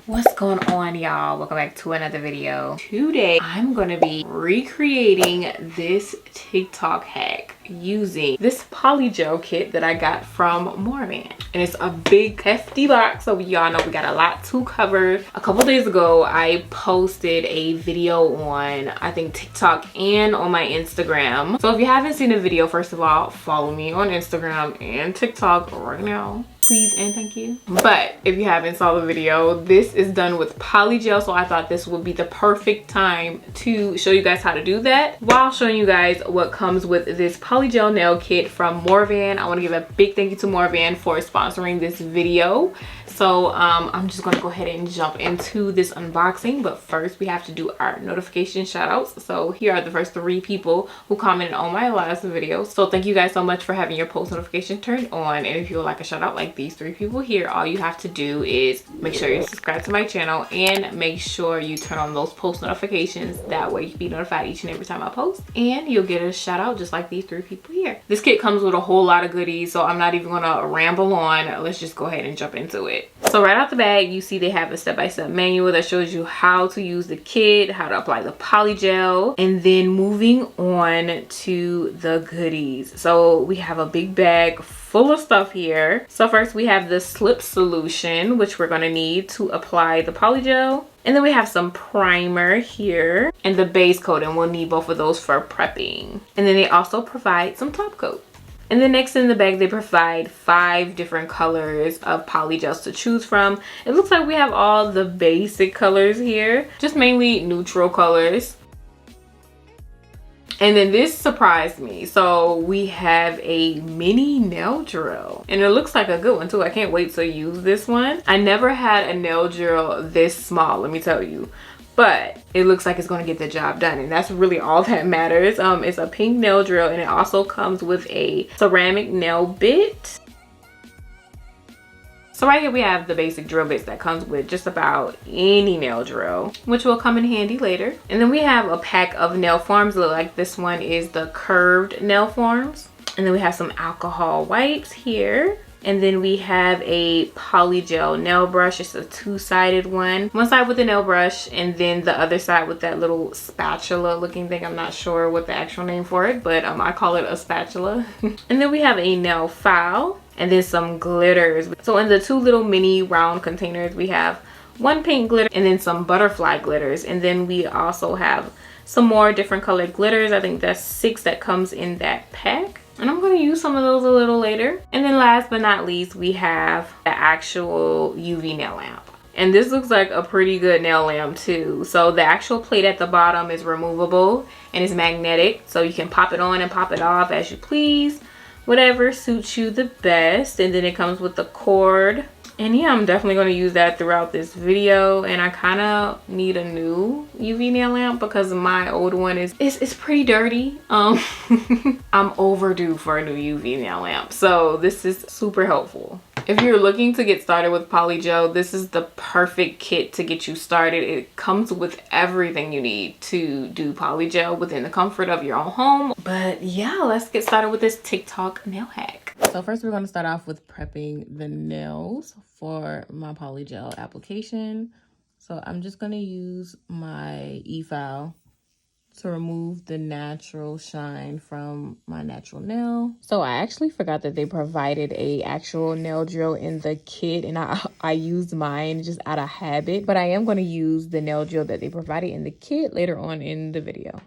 What's going on, y'all? Welcome back to another video. Today I'm going to be recreating this TikTok hack using this polygel kit that I got from Morovan, and it's a big hefty box, so y'all know we got a lot to cover. A couple days ago I posted a video on I think TikTok and on my Instagram, so if you haven't seen the video, first of all, follow me on Instagram and TikTok right now, please and thank you. But if you haven't saw the video, this is done with polygel, so I thought this would be the perfect time to show you guys how to do that while showing you guys what comes with this polygel nail kit from Morovan. I want to give a big thank you to Morovan for sponsoring this video. So I'm just gonna go ahead and jump into this unboxing, but first we have to do our notification shout outs. So here are the first 3 people who commented on my last video, so thank you guys so much for having your post notification turned on. And if you would like a shout out like these 3 people here, all you have to do is make sure you subscribe to my channel and make sure you turn on those post notifications. That way you can be notified each and every time I post, and you'll get a shout out just like these 3 people here. This kit comes with a whole lot of goodies, so I'm not even gonna ramble on. Let's just go ahead and jump into it. So right out the bag, you see they have a step-by-step manual that shows you how to use the kit, how to apply the polygel, and then moving on to the goodies. So we have a big bag full of stuff here. So first we have the slip solution, which we're going to need to apply the polygel. And then we have some primer here and the base coat, and we'll need both of those for prepping. And then they also provide some top coat. And then next in the bag, they provide 5 different colors of polygels to choose from. It looks like we have all the basic colors here, just mainly neutral colors. And then this surprised me. So we have a mini nail drill, and it looks like a good one too. I can't wait to use this one. I never had a nail drill this small, let me tell you. But it looks like it's going to get the job done, and that's really all that matters. It's a pink nail drill, and it also comes with a ceramic nail bit. So right here we have the basic drill bits that comes with just about any nail drill, which will come in handy later. And then we have a pack of nail forms. Look, like this one is the curved nail forms. And then we have some alcohol wipes here. And then we have a polygel nail brush. It's a 2-sided one. One side with the nail brush, and then the other side with that little spatula looking thing. I'm not sure what the actual name for it, but I call it a spatula. And then we have a nail file, and then some glitters. So in the 2 little mini round containers, we have 1 pink glitter and then some butterfly glitters. And then we also have some more different colored glitters. I think that's 6 that comes in that pack. And I'm going to use some of those a little later. And then last but not least, we have the actual UV nail lamp. And this looks like a pretty good nail lamp too. So the actual plate at the bottom is removable and it's magnetic. So you can pop it on and pop it off as you please. Whatever suits you the best. And then it comes with the cord. And yeah, I'm definitely going to use that throughout this video. And I kind of need a new UV nail lamp because my old one is pretty dirty. I'm overdue for a new UV nail lamp. So this is super helpful. If you're looking to get started with polygel, this is the perfect kit to get you started. It comes with everything you need to do polygel within the comfort of your own home. But yeah, let's get started with this TikTok nail hack. So first we're going to start off with prepping the nails for my polygel application. So I'm just going to use my e-file to remove the natural shine from my natural nail. So I actually forgot that they provided a actual nail drill in the kit, and I used mine just out of habit, but I am going to use the nail drill that they provided in the kit later on in the video.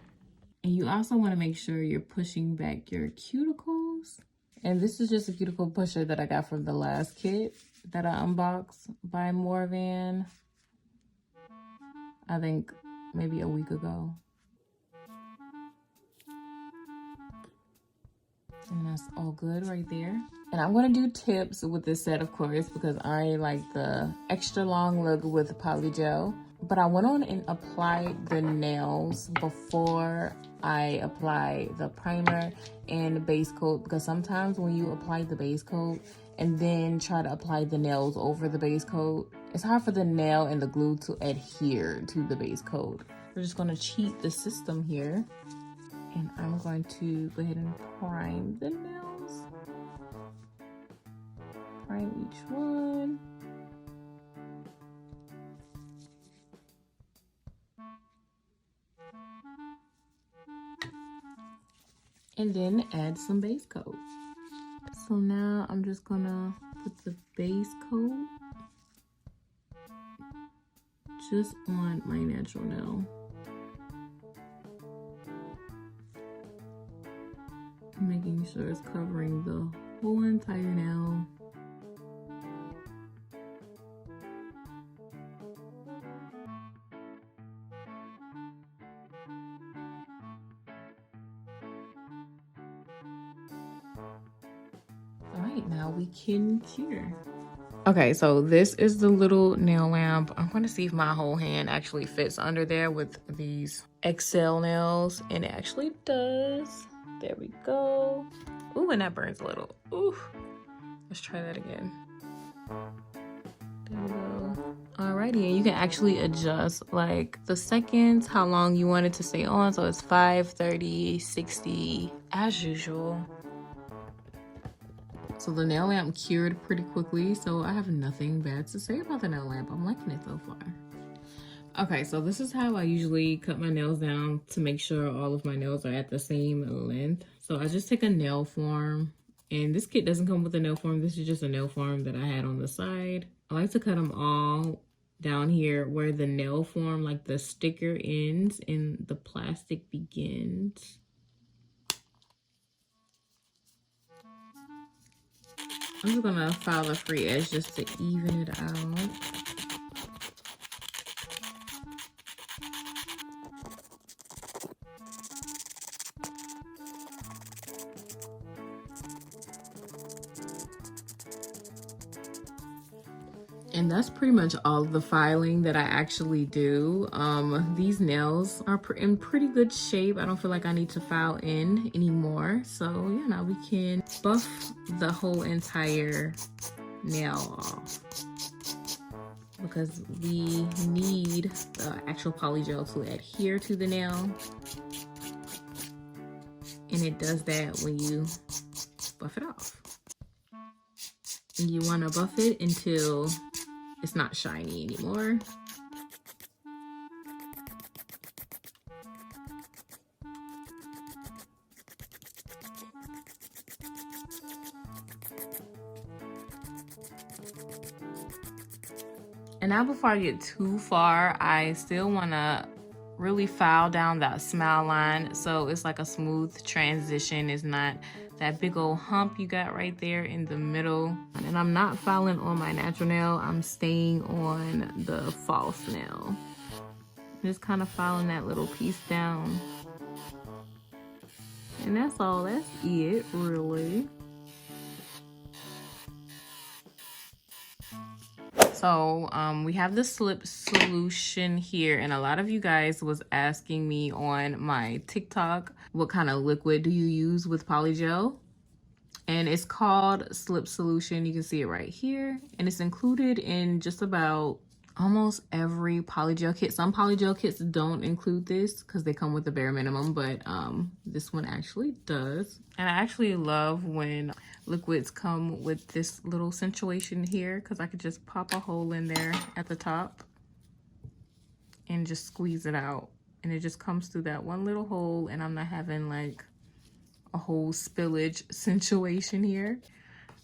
And you also want to make sure you're pushing back your cuticles. And this is just a cuticle pusher that I got from the last kit that I unboxed by Morovan, I think maybe a week ago. And that's all good right there. And I'm going to do tips with this set, of course, because I like the extra long look with polygel. But I went on and applied the nails before I apply the primer and base coat, because sometimes when you apply the base coat and then try to apply the nails over the base coat, it's hard for the nail and the glue to adhere to the base coat. We're just going to cheat the system here. And I'm going to go ahead and prime the nails. Prime each one. and then add some base coat. So now I'm just gonna put the base coat just on my natural nail. Making sure it's covering the whole entire nail. All right, now we can cure. Okay, so this is the little nail lamp. I'm gonna see if my whole hand actually fits under there with these XL nails, and it actually does. There we go. Ooh, and that burns a little. Ooh, let's try that again. There we go. Alrighty, and you can actually adjust like the seconds, how long you want it to stay on. So it's 5, 30, 60, as usual. So the nail lamp cured pretty quickly, so I have nothing bad to say about the nail lamp. I'm liking it so far. Okay, so this is how I usually cut my nails down to make sure all of my nails are at the same length. So I just take a nail form, and this kit doesn't come with a nail form. This is just a nail form that I had on the side. I like to cut them all down here where the nail form, like the sticker ends and the plastic begins. I'm just gonna file a free edge just to even it out. And that's pretty much all of the filing that I actually do. These nails are in pretty good shape. I don't feel like I need to file in anymore. So yeah, now we can buff the whole entire nail off, because we need the actual polygel to adhere to the nail. And it does that when you buff it off. And you want to buff it until it's not shiny anymore. And now before I get too far, I still want to really file down that smile line so it's like a smooth transition. It's not that big old hump you got right there in the middle. And I'm not filing on my natural nail. I'm staying on the false nail. Just kind of filing that little piece down. And that's all. That's it, really. So we have the slip solution here, and a lot of you guys was asking me on my TikTok, what kind of liquid do you use with polygel? And it's called slip solution. You can see it right here, and it's included in just about almost every polygel kit. Some polygel kits don't include this because they come with the bare minimum, but this one actually does. And I actually love when liquids come with this little situation here, because I could just pop a hole in there at the top and just squeeze it out, and it just comes through that one little hole, and I'm not having like a whole spillage situation here.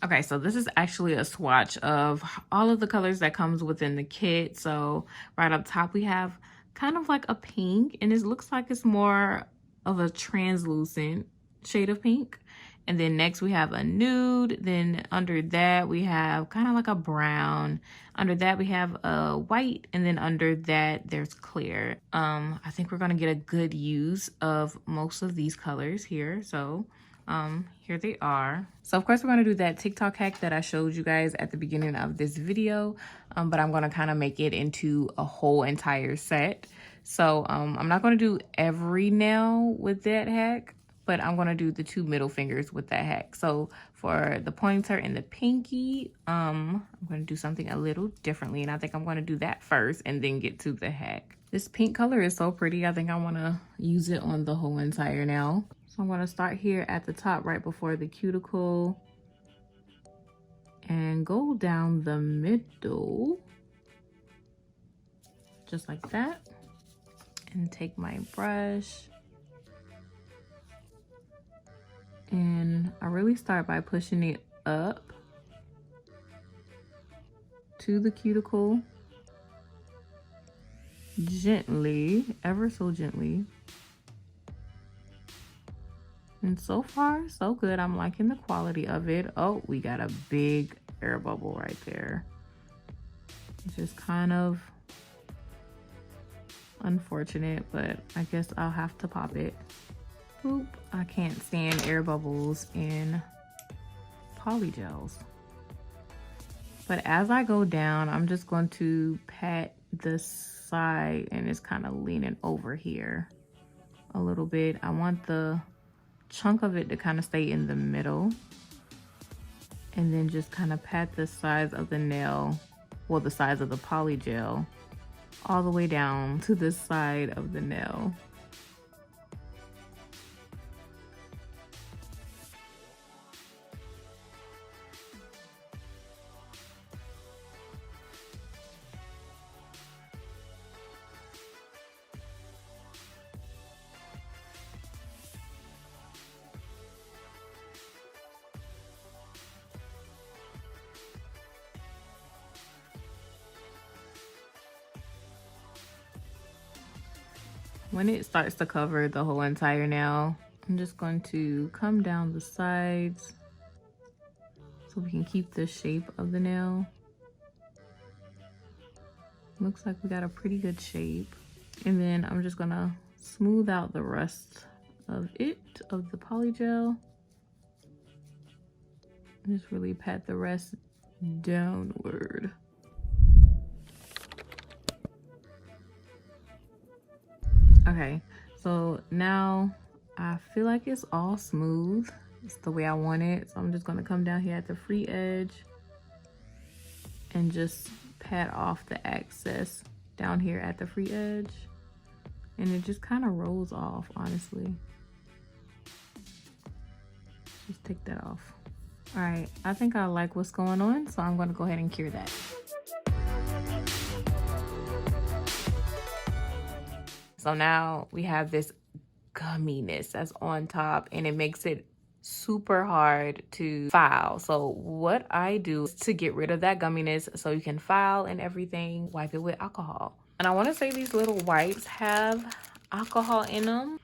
Okay, so this is actually a swatch of all of the colors that comes within the kit. So right up top, we have kind of like a pink, and it looks like it's more of a translucent shade of pink. And then next we have a nude. Then under that, we have kind of like a brown. Under that, we have a white. And then under that, there's clear. I think we're gonna get a good use of most of these colors here. So here they are. So of course we're going to do that TikTok hack that I showed you guys at the beginning of this video, but I'm going to kind of make it into a whole entire set. So I'm not going to do every nail with that hack, but I'm going to do the 2 middle fingers with that hack. So for the pointer and the pinky, I'm going to do something a little differently, and I think I'm going to do that first and then get to the hack. This pink color is so pretty. I think I want to use it on the whole entire nail. So I'm going to start here at the top right before the cuticle and go down the middle just like that, and take my brush And I really start by pushing it up to the cuticle gently, ever so gently. And so far, so good. I'm liking the quality of it. Oh, we got a big air bubble right there. It's just kind of unfortunate, but I guess I'll have to pop it. Boop. I can't stand air bubbles in polygels. But as I go down, I'm just going to pat the side, and it's kind of leaning over here a little bit. I want the chunk of it to kind of stay in the middle, and then just kind of pat the sides of the nail, well, the sides of the polygel all the way down to the side of the nail. When it starts to cover the whole entire nail, I'm just going to come down the sides so we can keep the shape of the nail. Looks like we got a pretty good shape. And then I'm just gonna smooth out the rest of it, of the polygel. Just really pat the rest downward. Okay, so now I feel like it's all smooth. It's the way I want it. So I'm just gonna come down here at the free edge and just pat off the excess down here at the free edge. And it just kind of rolls off, honestly. Just take that off. All right, I think I like what's going on, so I'm gonna go ahead and cure that. So now we have this gumminess that's on top, and it makes it super hard to file. So what I do to get rid of that gumminess so you can file and everything, wipe it with alcohol. And I want to say these little wipes have alcohol in them.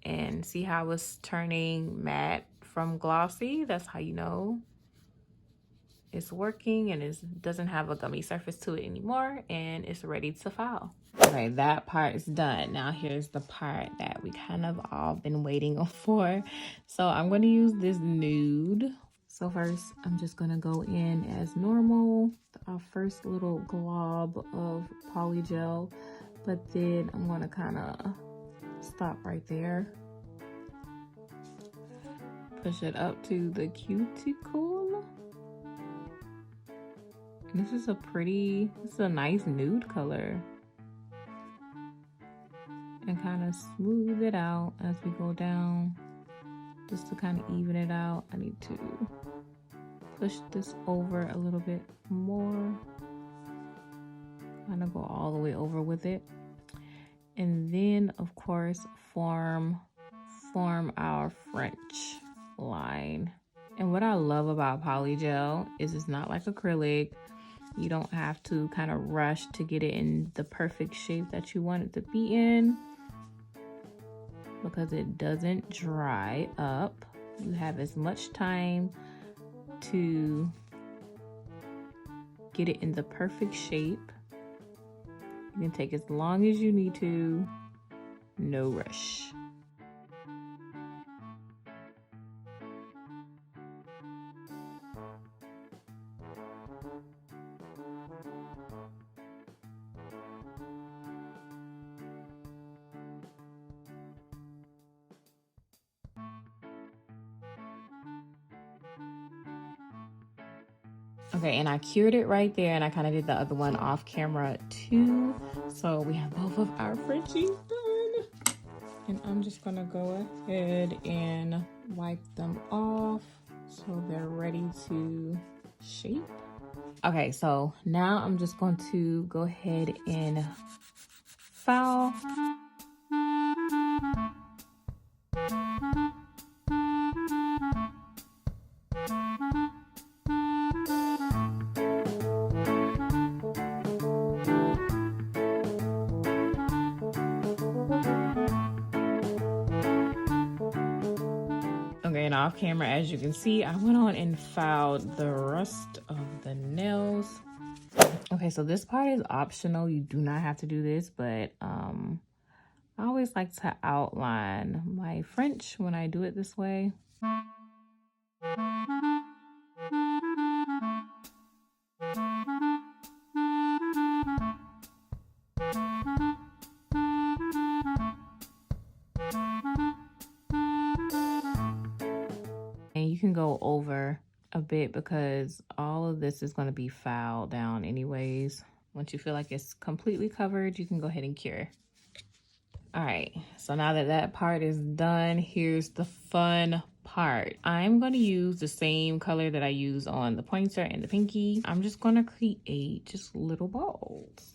And see how it's turning matte from glossy? That's how you know it's working, and it doesn't have a gummy surface to it anymore, and it's ready to file. Okay, that part is done. Now here's the part that we kind of all been waiting for. So I'm going to use this nude. So first, I'm just going to go in as normal, our first little glob of polygel, but then I'm going to kind of stop right there. Push it up to the cuticle. This is a nice nude color. And kind of smooth it out as we go down. Just to kind of even it out, I need to push this over a little bit more. Kind of go all the way over with it. And then, of course, form our French line. And what I love about polygel is it's not like acrylic. You don't have to kind of rush to get it in the perfect shape that you want it to be in, because it doesn't dry up. You have as much time to get it in the perfect shape. You can take as long as you need to, no rush. Okay, and I cured it right there, and I kind of did the other one off camera too. So we have both of our Frenchies done. And I'm just gonna go ahead and wipe them off so they're ready to shape. Okay, so now I'm just going to go ahead and file. off camera, as you can see, I went on and filed the rest of the nails. Okay, so this part is optional. You do not have to do this, but I always like to outline my French when I do it this way. And you can go over a bit because all of this is going to be filed down anyways. Once you feel like it's completely covered, you can go ahead and cure. All right, so now that that part is done, here's the fun part. I'm going to use the same color that I use on the pointer and the pinky. I'm just going to create just little balls.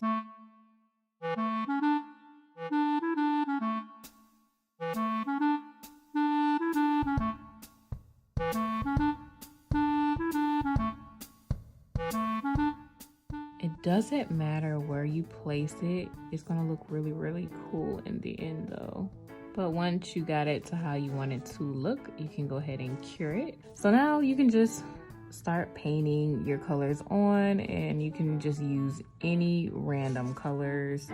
It doesn't matter where you place it. It's gonna look really, really cool in the end though. But once you got it to how you want it to look, you can go ahead and cure it. So now you can just start painting your colors on, and you can just use any random colors.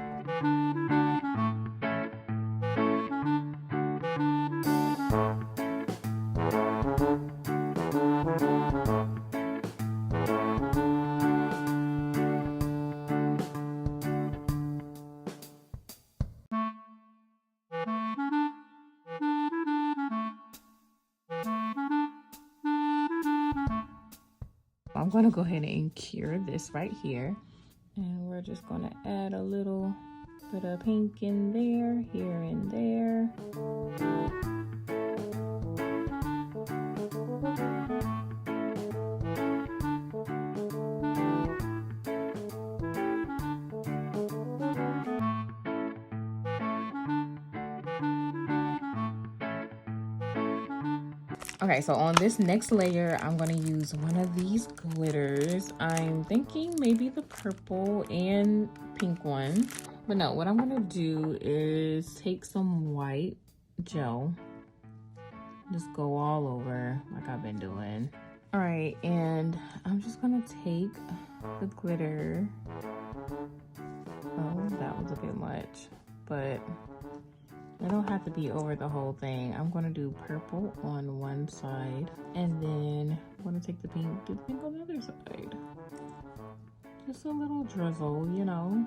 I'm gonna go ahead and cure this right here. And we're just gonna add a little bit of pink in there, here and there. Okay, so on this next layer, I'm going to use one of these glitters. I'm thinking maybe the purple and pink one. But no, what I'm going to do is take some white gel. Just go all over like I've been doing. All right, and I'm just going to take the glitter. Oh, that was a bit much, but it don't have to be over the whole thing. I'm gonna do purple on one side, and then I'm gonna take the pink, do the pink on the other side. Just a little drizzle, you know.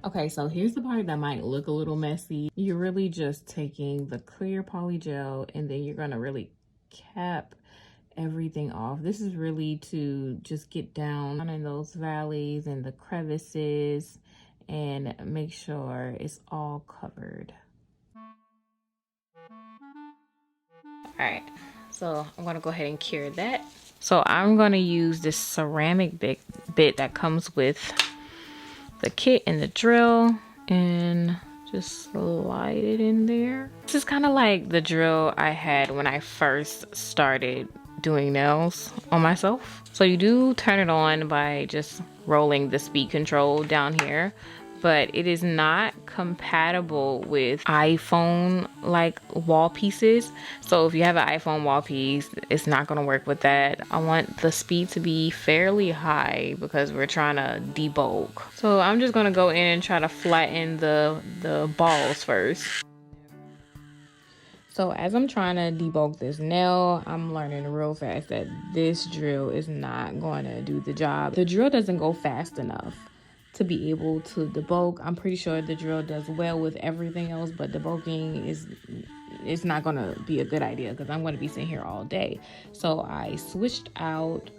Okay, so here's the part that might look a little messy. You're really just taking the clear polygel, and then you're gonna really cap everything off. This is really to just get down in those valleys and the crevices and make sure it's all covered. All right, so I'm gonna go ahead and cure that. So I'm gonna use this ceramic bit that comes with the kit and the drill, and just slide it in there. This is kind of like the drill I had when I first started doing nails on myself. So you do turn it on by just rolling the speed control down here, but it is not compatible with iPhone like wall pieces. So if you have an iPhone wall piece, it's not gonna work with that. I want the speed to be fairly high because we're trying to debulk. So I'm just gonna go in and try to flatten the balls first. So as I'm trying to debulk this nail, I'm learning real fast that this drill is not going to do the job. The drill doesn't go fast enough to be able to debulk. I'm pretty sure the drill does well with everything else, but debulking is not going to be a good idea because I'm going to be sitting here all day. So I switched out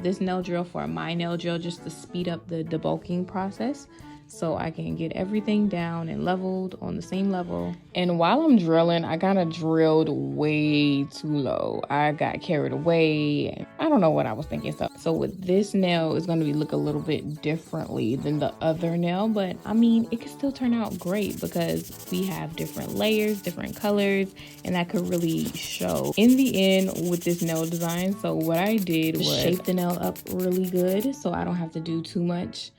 this nail drill for my nail drill just to speed up the debulking process, so I can get everything down and leveled on the same level. And while I'm drilling, I kind of drilled way too low. I got carried away. I don't know what I was thinking. So with this nail, it's going to look a little bit differently than the other nail. But I mean, it could still turn out great because we have different layers, different colors, and that could really show in the end with this nail design. So what I did was shape the nail up really good so I don't have to do too much.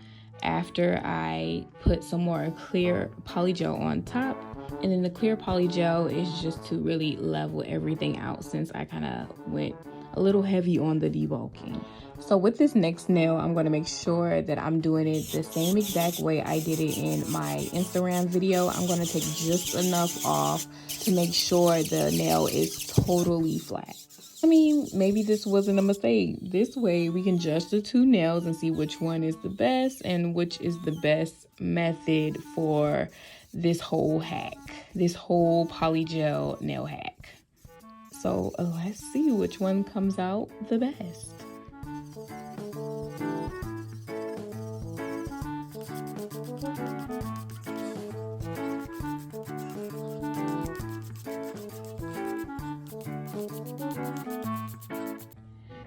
After I put some more clear polygel on top, And then the clear poly gel is just to really level everything out, since I kind of went a little heavy on the debulking. So with this next nail, I'm going to make sure that I'm doing it the same exact way I did it in my Instagram video. I'm going to take just enough off to make sure the nail is totally flat. I mean, maybe this wasn't a mistake. This way we can judge the two nails and see which one is the best and which is the best method for this whole hack, this whole polygel nail hack. So let's see which one comes out the best.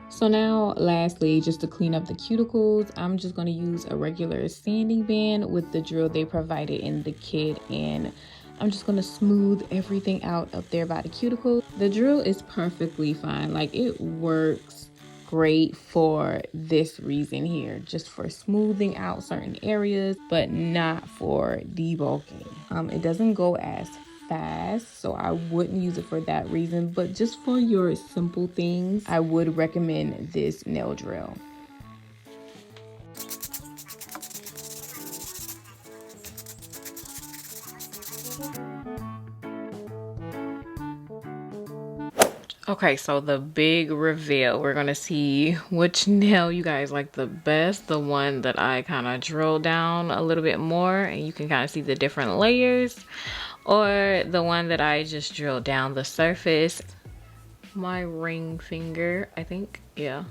So now, lastly, just to clean up the cuticles, I'm just going to use a regular sanding band with the drill they provided in the kit, and I'm just going to smooth everything out up there by the cuticles. The drill is perfectly fine. Like, it works great for this reason here, just for smoothing out certain areas, but not for debulking. It doesn't go as fast, so I wouldn't use it for that reason, but just for your simple things, I would recommend this nail drill. Okay, so the big reveal, we're gonna see which nail you guys like the best, the one that I kind of drilled down a little bit more and you can kind of see the different layers, or the one that I just drilled down the surface. My ring finger, I think, yeah.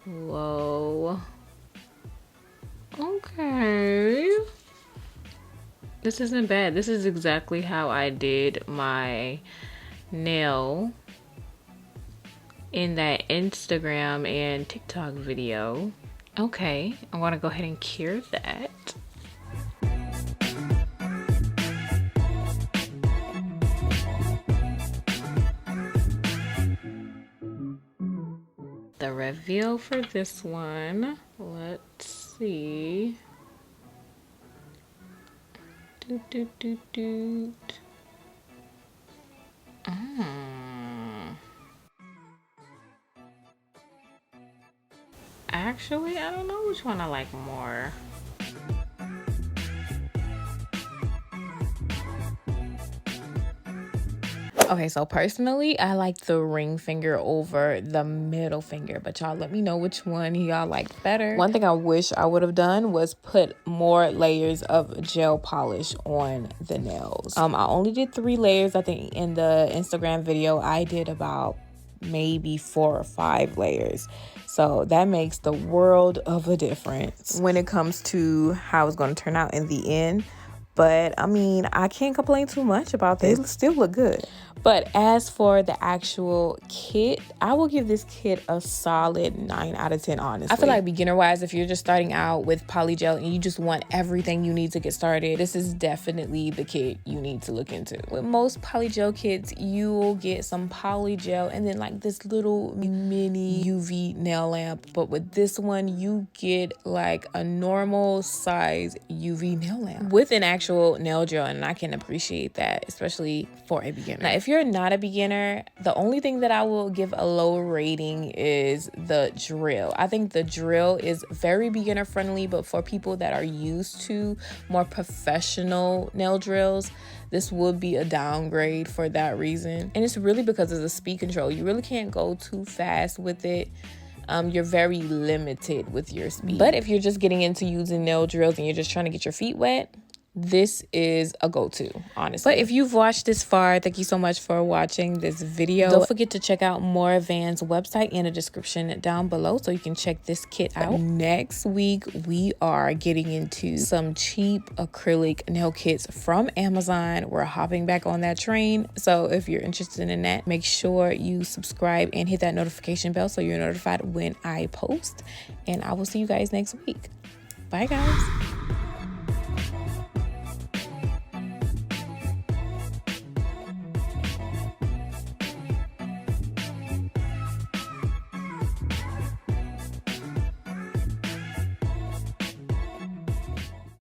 Whoa. Okay. This isn't bad. This is exactly how I did my nail in that Instagram and TikTok video. Okay, I want to go ahead and cure that. The reveal for this one, let's see. Actually, I don't know which one I like more. Okay, so personally, I like the ring finger over the middle finger, but y'all let me know which one y'all like better. One thing I wish I would have done was put more layers of gel polish on the nails. I only did 3 layers. I think in the Instagram video, I did about maybe 4 or 5 layers. So that makes the world of a difference when it comes to how it's going to turn out in the end. But I mean, I can't complain too much about this. It still look good. But as for the actual kit, I will give this kit a solid 9 out of 10, honestly. I feel like beginner-wise, if you're just starting out with polygel and you just want everything you need to get started, this is definitely the kit you need to look into. With most polygel kits, you will get some polygel and then like this little mini UV nail lamp. But with this one, you get like a normal size UV nail lamp with an actual nail drill, and I can appreciate that, especially for a beginner. Now, if you're not a beginner, the only thing that I will give a low rating is the drill. I think the drill is very beginner friendly, but for people that are used to more professional nail drills, this would be a downgrade for that reason. And it's really because of the speed control. You really can't go too fast with it. You're very limited with your speed. But if you're just getting into using nail drills and you're just trying to get your feet wet, this is a go-to, honestly. But if you've watched this far, thank you so much for watching this video. Don't forget to check out Morovan's website in the description down below so you can check this kit out. Next week, we are getting into some cheap acrylic nail kits from Amazon. We're hopping back on that train. So if you're interested in that, make sure you subscribe and hit that notification bell so you're notified when I post. And I will see you guys next week. Bye, guys.